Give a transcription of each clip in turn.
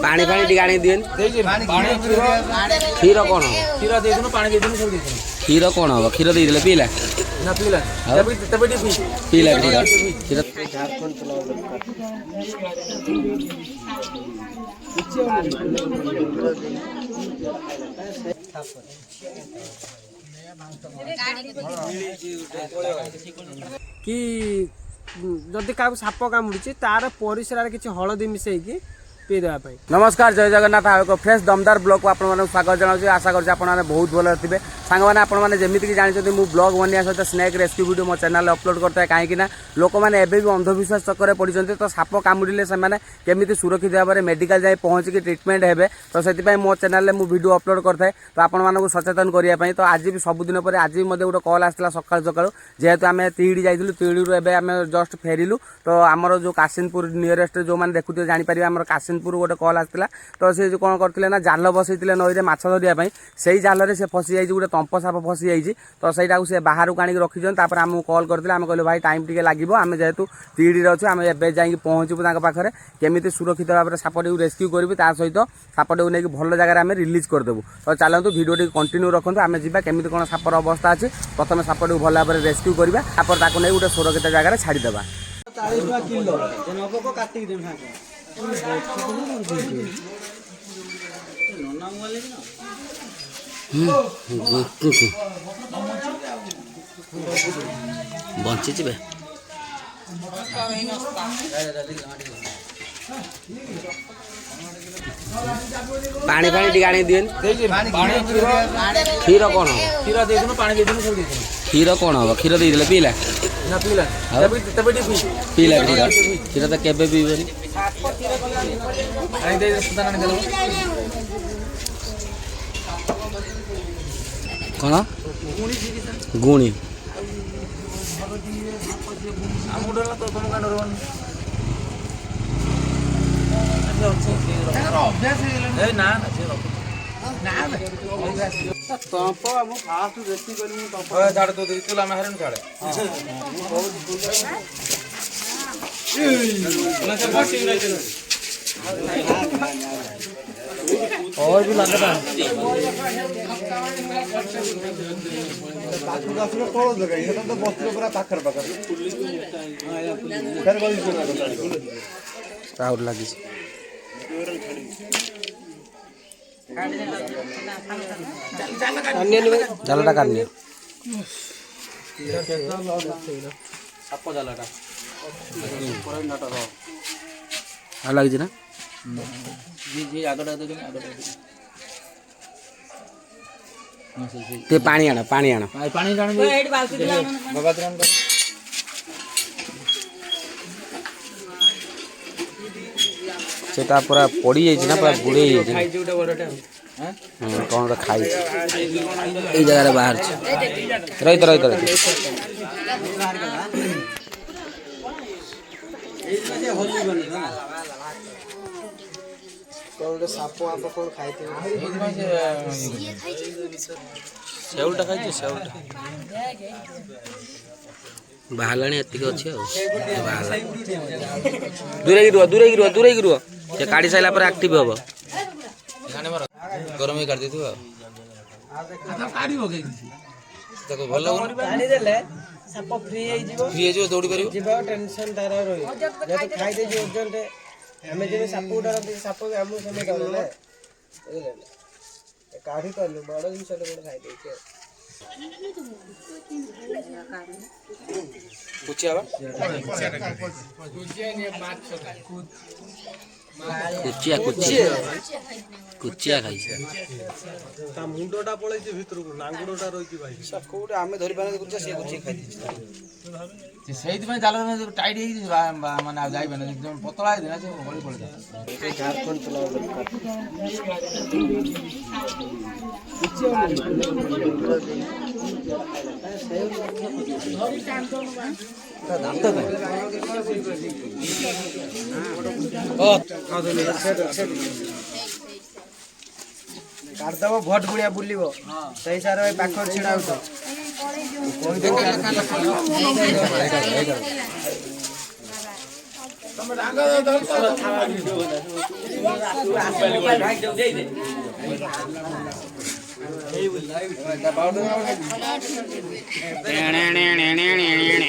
पानी पानी टिके आनी दियन क्षीर कौन क्षीर देइदनु पानी देइदनु सब देइदनु क्षीर कौन हो क्षीर दे दिले पीला ना पीला तबे टी पीला क्षीर झारखंड चलाओ कि जदि क्या साप कामुड़ी तार परिसर किसी हलदी मिसेकी पी देवाई। नमस्कार जय जगन्नाथ एक फ्रेश दमदार ब्लॉग को आपण स्वागत जनाऊँ आशा कर बहुत भल थे सांग मैंने आपने जमीक जानते मुझे ब्लॉग बनिया सहित स्नेक रेस्क्यू वीडियो मो चैनल अपलोड करता है कहीं लोक मैंने भी अंधविश्वास चक्कर पड़ते तो साप कामुड़े से केमी सुरक्षित भाव में मेडिकल जाए पहुँचिक ट्रिटमेंट हे तो से मो चैनल में वीडियो अपलोड करता तो आपण सचेतन करने तो आज भी सबुदिन पर आज भी गोटे कल आसाला सका सका जेहेतु आम तिहिड़ी जाइलु तिहिड़ी एम जस्ट फेरिलु तो आमर जो काशीनपुर नियरेस्ट जो मैंने देखुए जापर आम काशीनपुर गोटे कल आसाला तो सी कौन करते ना जाल बसई नई में माछ धरिया से जाल से फसी जाइए गोटे तंप साप फसी जाइए तो सहीटा से बाहर को आनिक रखिछन तापर आमको कॉल करते आम कहलु भाई टाइम टिके लागिबो आम जेहेतु तिहिड़ी अच्छे आम एबे जाइए पहुँचबू पाखे केमी सुरक्षित भाव में सापटी को रेस्क्यू करी ता सहित सापटी को लेकिन भल जगह आम रिलीज करदेबू तो चलतु भिडियो कंटिन्यू रखु आम जा केमी कौन सापर अवस्था अच्छी प्रथम सापटी को भल भाव में रेस्क्यू करवा तापर ताको नहीं गोटे सुरक्षित जगह छाड़ीदेवा। 40 टका किलो नबो को काटी दे बंची पानी पानी टिके आनी दियन क्षीर कौन हो क्षीर देइदनु पानी देइदनु सब देइदनु क्षीर कौन हो क्षीर दे दिले पीला ना पीला तबे टी पीला क्षीर तो केबे पीबेनी आनी दे सुदान आनी देलो कौन गुणी आमु डला तो तुम कान रोवन ए ना ना जे रखो तंप हम फास्ट रेस्क्यू करी तंप ओए झाड़ तो दे तुला में हरन झाड़े और भी लगता राहुल लगी जालटा काटनी साप जालाटा लगी ना जी जी आगडा दे आगडा ते पानी आण पानी जान दे बाबा द्रान सेटा पूरा पड़ी जाइए ना पूरा बुड़े जाइए खाई जोटा बड़टा हां कौन खाई ए जगह बाहर रही तो कौन साप आप कौन खाइते सेउलटा खाई सेउलटा बाहर एति अच्छे दूर की रुह से काढ़ी सारा पर एक्टिव हम गरम ही काट दी देखो भल साप फ्री फ्री हो दौड़ी पार टेंशन तार रही खाई दे ओजन आम जब साप को डरते साप आम समय डर ना काढ़ी कलु बड़ जिन खाई दे कुचिया खाई मुंडा पड़े भितर को नांगुड़ा रही भाई सब कोटे आम धरी पारे कुचिया से कुचिया खाई से जाल टाइट माने जाइबे एकदम पतला है ना से बड़ी पड़े झारखंड चलाओ काटदब भट बुढ़िया बुलिब सही सार पाखर छिड़ा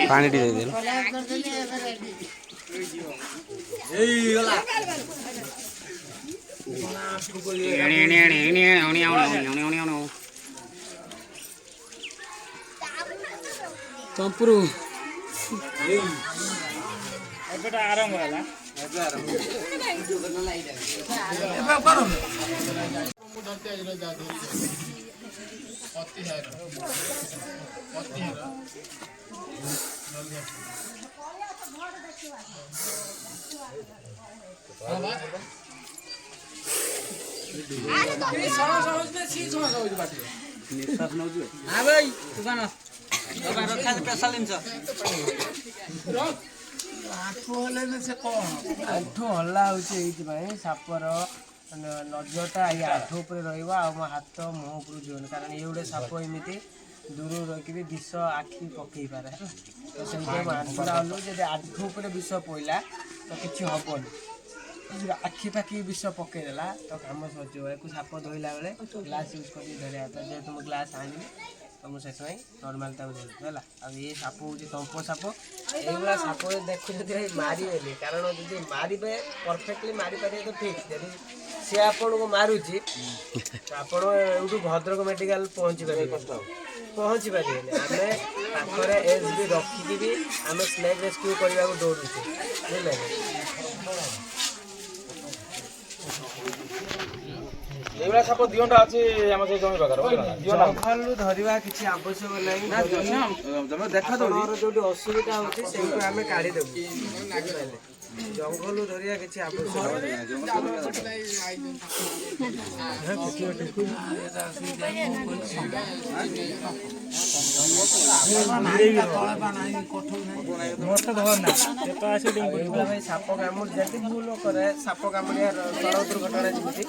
ପାଣି ଟିକେ ଦେଇଦେଲ ତମ୍ପୁରୁ ଏବେଟା ଆରମ୍ଭ ହେଲା ଆଣ୍ଠୁ ହଲା ହେଉଛି ଏଇଥିପାଇଁ ସାପର ନଜରଟା ଏଇ ଆଣ୍ଠୁ ଉପରେ ରହିବ ଆଉ ମୋ ହାତ ମୁହଁ ଉପରୁ ଯିବନି କାରଣ ଇଏ ଗୋଟେ ସାପ ଏମିତି ଦୂରରୁ ରହିକି ବି ବିଷ ଆଖି ପକେଇ ପାରେ ତ ସେଇଥିପାଇଁ ମୁଁ ଆଣ୍ଠୁଟା ହଲୁ ଯଦି ଆଣ୍ଠୁ ଉପରେ ବିଷ ପଇଲା ତ କିଛି ହବନି ଯଦି ଆଖି ପାଖି ବିଷ ପକେଇଦେଲା ତ କାମ ସରିଯିବ ଏକୁ ସାପ ଧୋଇଲା ବେଳେ ଗ୍ଲାସ୍ ୟୁଜ୍ କରିକି ଧରିବା କଥା ଯେହେତୁ ମୁଁ ଗ୍ଲାସ୍ ଆଣିବି ତ ମୁଁ ସେଥିପାଇଁ ନର୍ମାଲ ତାକୁ ଧରିବି ହେଲା ଆଉ ଏ ସାପ ହେଉଛି ତମ୍ପ ସାପ ଏଇଭଳିଆ ସାପ ଦେଖୁଛନ୍ତି ଭାଇ ମାରିବେନି କାରଣ ଯଦି ମାରିବେ ପରଫେକ୍ଟଲି ମାରିପାରିବେ ତ ଠିକ୍ ଯଦି ସେ ଆପଣଙ୍କୁ ମାରୁଛି ତ ଆପଣ ଏଇଠୁ ଭଦ୍ରକ ମେଡ଼ିକାଲ ପହଞ୍ଚି ପାରିବେନି ଆମେ ପାଖରେ ଏସ୍ ବି ରଖିକି ବି ଆମେ ସ୍ନେକ୍ ରେସ୍କ୍ୟୁ କରିବାକୁ ଦୌଡ଼ୁଛୁ ବୁଝିଲେ ଏଇଭଳିଆ ସାପ ଦିଅଣ୍ଟା ଅଛି ଆମ ସେଇ ଜମି ପାଖରେ ଜଙ୍ଗଲରୁ ଧରିବା କିଛି ଆବଶ୍ୟକ ନାହିଁ ଦେଖା ଆପଣଙ୍କର ଯୋଉଠି ଅସୁବିଧା ହେଉଛି ସେଇଠୁ ଆମେ କାଢ଼ିଦେବୁ ଜଙ୍ଗଲରୁ ଧରିବା କିଛି ଆବଶ୍ୟକ ଭାଇ ସାପ କାମୁଡ଼ି ଯଦି ଭୁଲ କରେ ସାପ କାମୁଡ଼ିଆ ସଡ଼କ ଦୁର୍ଘଟଣା ଯେମିତି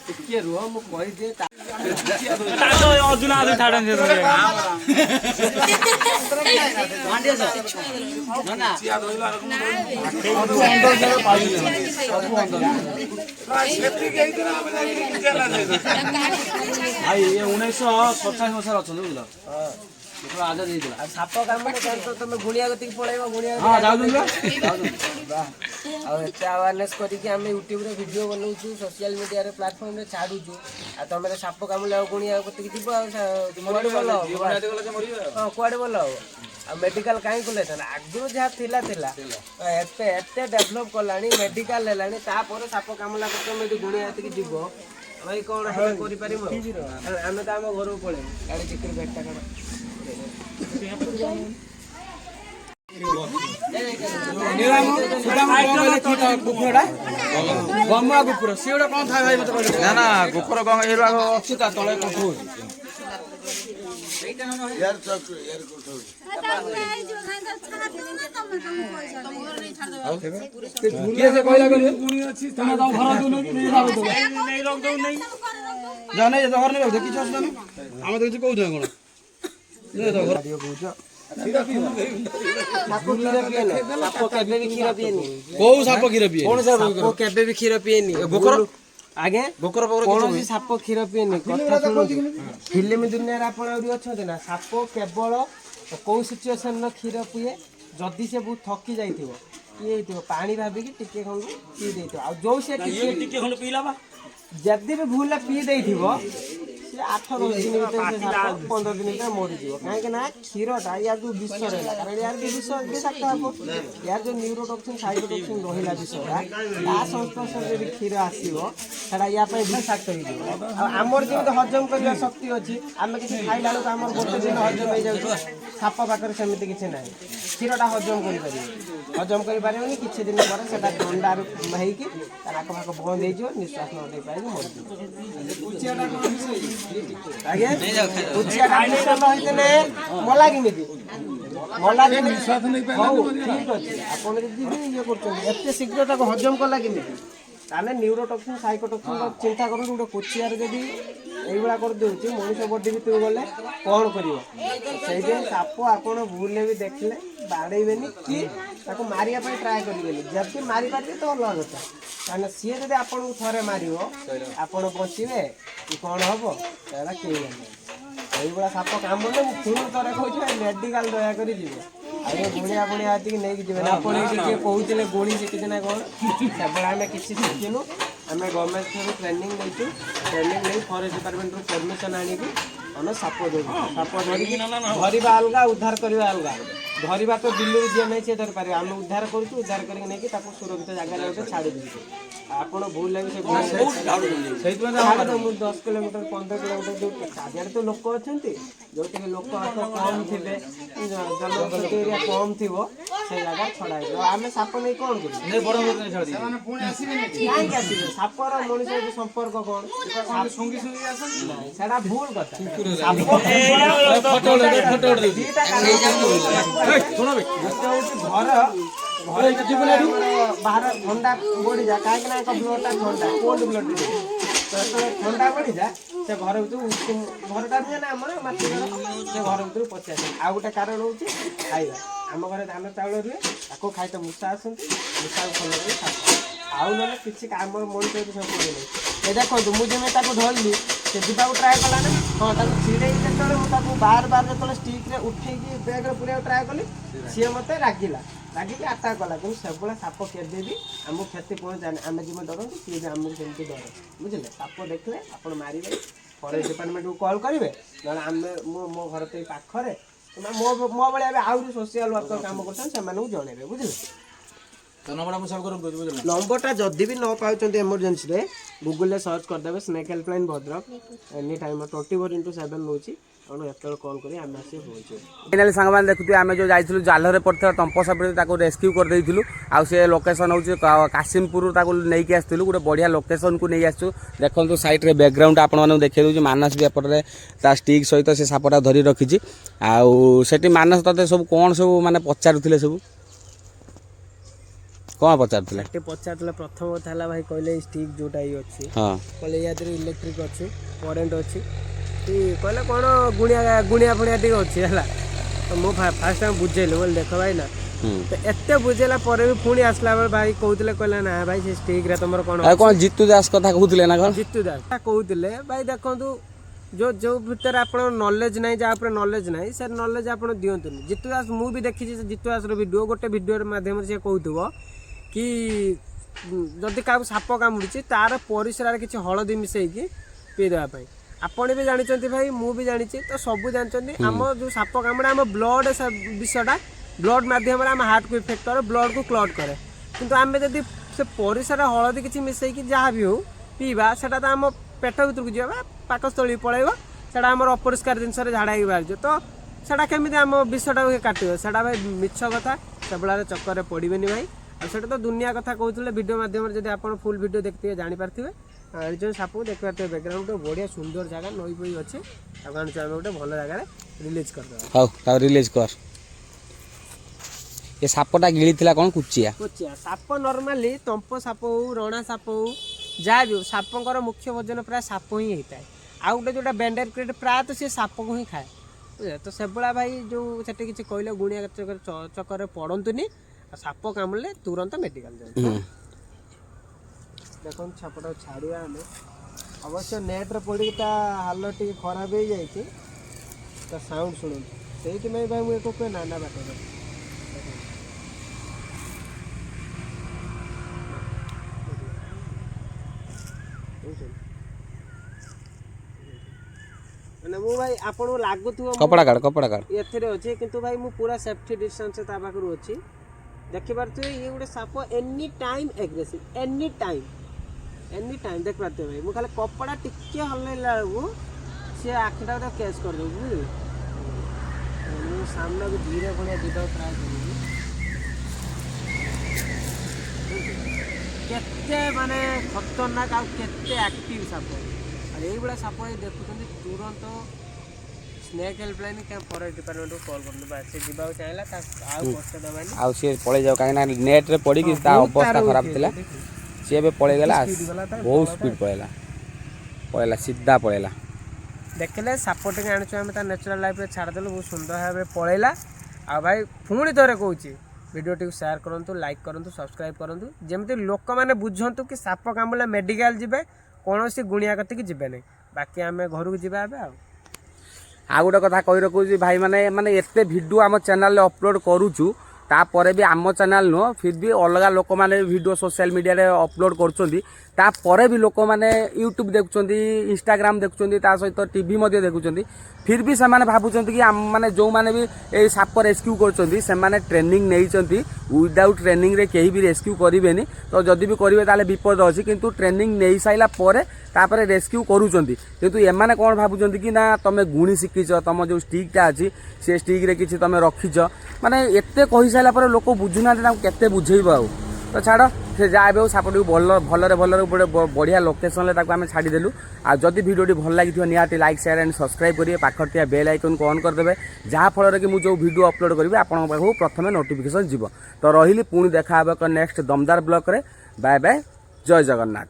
ଟିକେ ରୁହ ମୁଁ କହିଦିଏ ଅର୍ଜୁନ ଆଜି ଛାଡ଼ନ୍ତି ଭାଇ 1957 ମସିହାରେ ଅଛନ୍ତି ବୁଝିଲ ଆଜାଦ ହେଇଥିଲା ଆଉ ସାପ କାମୁଡ଼ିଲେ ତମେ ଗୁଣିଆ କତିକି ପଳେଇବ ଗୁଣିଆ ହଁ ଯାଉଛନ୍ତି ଆଉ ଏତେ ଆୱାରନେସ୍ କରିକି ଆମେ ୟୁଟ୍ୟୁବରେ ଭିଡ଼ିଓ ବନଉଛୁ ସୋସିଆଲ ମିଡ଼ିଆରେ ପ୍ଲାଟଫର୍ମରେ ଛାଡ଼ୁଛୁ ଆଉ ତମେ ସାପ କାମୁଡ଼ିଲେ ଆଉ ଗୁଣିଆ କତିକି ଯିବ ଆଉ କୁଆଡ଼େ ଭଲ ହବ ହଁ କୁଆଡ଼େ ଭଲ ହବ ଆଉ ମେଡ଼ିକାଲ କାହିଁ ଖୋଲାଇଥାନ୍ତା ଆଗରୁ ଯାହା ଥିଲା ଏତେ ଡେଭଲପ୍ କଲାଣି ମେଡ଼ିକାଲ ହେଲାଣି ତାପରେ ସାପ କାମୁଡ଼ିଲା ପରେ ତମେ ଯଦି ଗୁଣିଆ କତିକି ଯିବ ଭାଇ କ'ଣ ହେଲେ କରିପାରିବ ଆମେ ତ ଆମ ଘରକୁ ପଳେଇବୁ ଗାଡ଼ି ଚିକିରି ଭେଟଟା କ'ଣ ଗମୁଆ କୁକୁର ସିଏ ଗୋଟେ କଣ ଥାଏ ଭାଇ ମତେ କହିଲେ ନା କୁକୁର କଣ ଏଇଟା ଅଛି ତା ତଳେ କଣ ହଉଛି କିଏ ସେ କହିଲା କହିଲେ ତମେ ତମ ଘର ଦଉନ କି ନେଇ ଘର ନେବାକୁ କିଛି ଅସୁବିଧା ନାହିଁ ଆମେ ତ କିଛି କହୁଛୁ କଣ କୋଉ ସାପ କ୍ଷୀର ପିଏ କେବେ ବି କ୍ଷୀର ପିଏନି ଆଜ୍ଞା କୌଣସି ସାପ କ୍ଷୀର ପିଏନି କଥା ଶୁଣନ୍ତୁ ଫିଲ୍ମ ଦୁନିଆରେ ଆପଣ ଆହୁରି ଅଛନ୍ତି ନା ସାପ କେବଳ କୋଉ ସିଚୁଏସନରେ କ୍ଷୀର ପିଏ ଯଦି ସେ ବହୁତ ଥକି ଯାଇଥିବ କିଏ ହେଇଥିବ ପାଣି ଭାବିକି ଟିକେ ଖଣ୍ଡ ପିଇ ଦେଇଥିବ ଆଉ ଯୋଉ ସେ ଟିକେ ଖଣ୍ଡ ପିଇଲା ଯଦି ବି ଭୁଲ ପିଇ ଦେଇଥିବ ସେ 8-10 ଦିନ ଭିତରେ 15 ଦିନ ଭିତରେ ମରିଯିବ କାହିଁକି ନା କ୍ଷୀରଟା ୟାର ଯୋଉ ବିଷ ରହିଲା କାରଣ ୟାର ବି ବିଷ ବିଷାକ୍ତ ହବ ୟାର ଯୋଉ ନ୍ୟୁରୋଟକ୍ସିନ୍ ସାଇଟୋଟକ୍ସିନ୍ ରହିଲା ବିଷଟା ତା ସଂସ୍ପର୍ଶରେ ଯଦି କ୍ଷୀର ଆସିବ ସେଟା ୟା ପାଇଁ ବିଷାକ୍ତ ହେଇଯିବ ଆଉ ଆମର ଯେମିତି ହଜମ କରିବା ଶକ୍ତି ଅଛି ଆମେ କିଛି ଖାଇଲା ବେଳକୁ ଆମର ଗୋଟେ ଦିନ ହଜମ ହେଇଯାଉଛି ସାପ ପାଖରେ ସେମିତି କିଛି ନାହିଁ କ୍ଷୀରଟା ହଜମ କରିପାରିବ हजम करें किसी दिन पर ठंडा होगी नाक फाक बंद हो निश्वास न दे पाए मला कि मला ठीक अच्छे आप ये कर शीघ्र हजम कला कि न्यूरोटॉक्सिन साइकोटॉक्सिन चिंता कर गोटे कोचियार जब यही कर दूसरी मनुष्य बॉडी भितर गले कौन कर साप आपड़ भूल भी देखले बाड़ेबेनि कि मारिया ट्राए करेंगे जब मारी पारे तो अलग कथा कहीं सी जब आपन को थे मार आपड़ बचे कि कौन हम कहीं यही साप कामुड़े मुझे थे कहे मेडिकाल दयाक जी आगे गुणिया गुणिया नहीं जी आप कहते गुणी शिखी ना कौन से आम किसी शिखिनु आम गवर्नमेंट थ्रू ट्रेनिंग नहीं ट्रेनिंग नहीं फॉरेस्ट डिपार्टमेंट परमिशन आनिकी आम साप साप धरिकी धरवा अलग उद्धार करवा अलग धरवा तो बिल्लू जी नहीं सी धर पार आम उद्धार करूँ उद्धार करके सुरक्षित जगह गोटे छाड़ी दूसरे ଆପଣ ଭୁଲ ଲାଗି ସେଇଥିପାଇଁ ମୁଁ 10 କିଲୋମିଟର 15 କିଲୋମିଟର ଯୋଉ ଚାରିଆଡ଼େ ତ ଲୋକ ଅଛନ୍ତି ଯୋଉଠି ଲୋକ କମ୍ ଥିବେ ଜନବସତି ଏରିଆ କମ୍ ଥିବ ସେ ଜାଗା ଛଡ଼ା ହେଇଯିବ ଆମେ ସାପ ନେଇ କ'ଣ କାହିଁକି ଆସିବେ ସାପର ମଣିଷ ସମ୍ପର୍କ କ'ଣ ସେଟା ଭୁଲ କଥା बाहर ठंडा बढ़ी जाए कहीं ब्लडटा ठंडा कोल्ड ब्लड ठंडा बढ़ी जाए से घर भर घरटा भी ना आम माटी घर से घर भर पशि आस आ गए कारण हूँ खाଇବା आम घर धान चाउल रुए ताको खाई तो मूषा आसती मूषा फल आउ ना किसी आम मनुष्य सब नहीं देखो मुझे धरली से जीवा ट्राए कला ना हाँ छिड़े जो बार बार जो स्टिक्रे उठे बैग्रे पूरा ट्राए कली सी मत रागिला रागिकी आटाक कला कि सब साप केदे भी आमको क्षति पहुँचाने आम जी डर सी भी आमको सेमती डर बुझे साप देखले आप मारे फरेस्ट डिपार्टमेंट को कल करेंगे ना आम मो घर तो पाखे मो भाई आहरी सोशियाल वर्कर कम कर जनइबे बुझे नंबरटा जदि भी न पाँच एमरजेंसी गूगल सर्च करदे snake helpline Bhadrak any time 24/7 रोचे एत कल कर आम आसी पहुँचे फाइनाली सांग मैंने देखुए आम जो जाइलु जालरे पड़ता टंप साप रेस्क्यू करदेलु आउ से लोकेशन हूँ कासिमपुर नहीं आसलु गोटे बढ़िया लोकेशन को नहीं आसु देखो साइड बैकग्राउंड आप देखा दूसरी मानस भी एपटे स्टिक सहित से सापटा धरी रखी आउट मानस ते सब कौन सब माने पचारुले सब कौन पचार पचार प्रथम कथा भाई कहले स्टिक जोटा ही अच्छी कहले या इलेक्ट्रिक अच्छी करेन्ट अच्छी कहले कौन गुणिया गुणिया फुणिया टी अच्छी है तो मुझे फास्ट टाइम बुझेली बोले देख भाई ना तो एत बुझेला पर भी पुणी आसला बेले भाई कहते कहले ना भाई से स्टिक रे तुम कौन जीतू दास कथा कहते ना कौन जीतू दास कहते भाई देखो जो जो भितर आप नॉलेज नहीं जहाँ नॉलेज नहीं से नॉलेज आप दिंतु जीतू दास मुझे देखी जीतू दास वीडियो गोटे वीडियो माध्यम से कहूब कि जदि क्या साप कामुड़ी तार परिसर किसी हलदी मिसेकी पी देवाई आपण भी जानते भाई मु भी जानी तो सब जानते आम जो साप कामुड़ा आम ब्लड विषयटा ब्लड मध्यम आम हार्ट को इफेक्ट करे ब्लड को क्लट करे किंतु आम जब से परिसर हलदी किसी मिसेकी जहाँ भी हो पीवा से आम पेट भर को जावा पाकस्थली पलैब से आम अपरिष्कार जिनस झाड़ा ही बाहर तो सेटा केमी आम विषटा काटो से भाई मिछ कथा से चक्कर पड़े भाई आटा तो दुनिया कथा कहते वीडियो माध्यम जब आप फुल वीडियो देखते जापारे जो साप देख पारे बैकग्राउंड बढ़िया सुंदर जगह नई पई अच्छे गोटे भल जगह रिलीज कर रिलीज कर ये सापटा गिड़ी कौन कुचिया कुचिया साप नॉर्मली तंप साप हो रणा साप हो जहाँ भी सापर मुख्य भोजन प्राय साप ही होता है आउ गोटे जो बेंडेड क्रेट प्राय तो सी साप को ही खाए तो से भाई जो से किसी कहले गुणिया चक्कर पड़तुनि साप कामुड़े तुरंत मेडिकल जाए देखो सापटा छाड़िया आम अवश्य नेट्रे पड़ी हाल टी खराब हो जाए साउंड शुणु से भाई मुझे कहे नाना बाटे मु भाई आपको लगुव कपड़ा काट ये अच्छे किंतु भाई मु पूरा सेफ्टी डिस्टेंस पाखु अच्छी देखी पारे ये गोटे साप any time aggressive any time देख पारे भाई मुझे खाली कपड़ा टिके हल्ला बेलू सी आखिटा गोटे कैच कर दे बुझे सामना भी धीरे बढ़िया जीवा ट्राए कर କେତେ ମାନେ ଖତରନାକ ଆଉ କେତେ ଆକ୍ଟିଭ ସାପ ଆଉ ଏଇଭଳିଆ ସାପ ଦେଖୁଛନ୍ତି ତୁରନ୍ତ ସ୍ନେକ୍ ହେଲ୍ପଲାଇନ୍ ଫରେଷ୍ଟ ଡିପାର୍ଟମେଣ୍ଟକୁ କଲ୍ କରନ୍ତୁ ବାସ୍ ସେ ଯିବାକୁ ଚାହିଁଲା ତା ଆଉ କଷ୍ଟ ଦେବାନି ଆଉ ସିଏ ପଳେଇ ଯାଉ କାହିଁକିନା ନେଟ୍ରେ ପଡ଼ିକି ତା ଅବସ୍ଥା ଖରାପ ଥିଲା ସିଏ ଏବେ ପଳେଇଗଲା ବହୁତ ସ୍ପିଡ୍ ପଳେଇଲା ସିଧା ପଳେଇଲା ଦେଖିଲେ ସାପଟିକି ଆଣିଛୁ ଆମେ ତା ନ୍ୟାଚୁରାଲ ଲାଇଫ୍ରେ ଛାଡ଼ିଦେଲୁ ବହୁତ ସୁନ୍ଦର ଭାବରେ ପଳେଇଲା ଆଉ ଭାଇ ପୁଣି ଥରେ କହୁଛି ଭିଡ଼ିଓଟିକୁ ସେୟାର କରନ୍ତୁ ଲାଇକ୍ କରନ୍ତୁ ସବସ୍କ୍ରାଇବ୍ କରନ୍ତୁ ଯେମିତି ଲୋକମାନେ ବୁଝନ୍ତୁ କି ସାପ କାମୁଡ଼ିଲେ ମେଡ଼ିକାଲ ଯିବେ କୌଣସି ଗୁଣିଆ କତିକି ଯିବେ ନାହିଁ ବାକି ଆମେ ଘରକୁ ଯିବା ଏବେ ଆଉ ଗୋଟେ କଥା କହି ରଖୁଛି ଭାଇ ମାନେ ଏତେ ଭିଡ଼ିଓ ଆମ ଚ୍ୟାନେଲରେ ଅପଲୋଡ଼ କରୁଛୁ ତାପରେ ବି ଆମ ଚ୍ୟାନେଲ ନୁହଁ ଫିର୍ ବି ଅଲଗା ଲୋକମାନେ ଭିଡ଼ିଓ ସୋସିଆଲ ମିଡ଼ିଆରେ ଅପଲୋଡ଼ କରୁଛନ୍ତି ତାପରେ ବି ଲୋକମାନେ ୟୁଟ୍ୟୁବ ଦେଖୁଛନ୍ତି ଇନଷ୍ଟାଗ୍ରାମ ଦେଖୁଛନ୍ତି ତା ସହିତ ଟିଭି ମଧ୍ୟ ଦେଖୁଛନ୍ତି ଫିର୍ ବି ସେମାନେ ଭାବୁଛନ୍ତି କି ମାନେ ଯେଉଁମାନେ ବି ଏଇ ସାପ ରେସ୍କ୍ୟୁ କରୁଛନ୍ତି ସେମାନେ ଟ୍ରେନିଂ ନେଇଛନ୍ତି ୱିଦାଉଟ୍ ଟ୍ରେନିଂରେ କେହି ବି ରେସ୍କ୍ୟୁ କରିବେନି ତ ଯଦି ବି କରିବେ ତାହେଲେ ବିପଦ ଅଛି କିନ୍ତୁ ଟ୍ରେନିଂ ନେଇସାରିଲା ପରେ ତାପରେ ରେସ୍କ୍ୟୁ କରୁଛନ୍ତି କିନ୍ତୁ ଏମାନେ କ'ଣ ଭାବୁଛନ୍ତି କି ନା ତମେ ଗୁଣି ଶିଖିଛ ତମ ଯେଉଁ ଷ୍ଟିକ୍ଟା ଅଛି ସେ ଷ୍ଟିକ୍ରେ କିଛି ତମେ ରଖିଛ ମାନେ ଏତେ କହିସାରିଲା ପରେ ଲୋକ ବୁଝୁନାହାନ୍ତି ତାଙ୍କୁ କେତେ ବୁଝେଇବ ଆଉ ତ ଛାଡ଼ ସେ ଯାହା ବି ହଉ ସାପଟିକୁ ଭଲରେ ଗୋଟେ ବଢ଼ିଆ ଲୋକେସନ୍ରେ ତାକୁ ଆମେ ଛାଡ଼ିଦେଲୁ ଆଉ ଯଦି ଭିଡ଼ିଓଟି ଭଲ ଲାଗିଥିବ ନିହାତି ଲାଇକ୍ ସେୟାର ଆଣ୍ଡ ସବସ୍କ୍ରାଇବ୍ କରିବେ ପାଖରେ ଥିବା ବେଲ୍ ଆଇକନ୍କୁ ଅନ୍ କରିଦେବେ ଯାହାଫଳରେ କି ମୁଁ ଯେଉଁ ଭିଡ଼ିଓ ଅପଲୋଡ଼ କରିବି ଆପଣଙ୍କ ପାଖକୁ ପ୍ରଥମେ ନୋଟିଫିକେସନ୍ ଯିବ ତ ରହିଲି ପୁଣି ଦେଖା ହେବ ଏକ ନେକ୍ସଟ ଦମଦାର ବ୍ଲଗ୍ରେ ବାଏ ବାଏ ଜୟ ଜଗନ୍ନାଥ।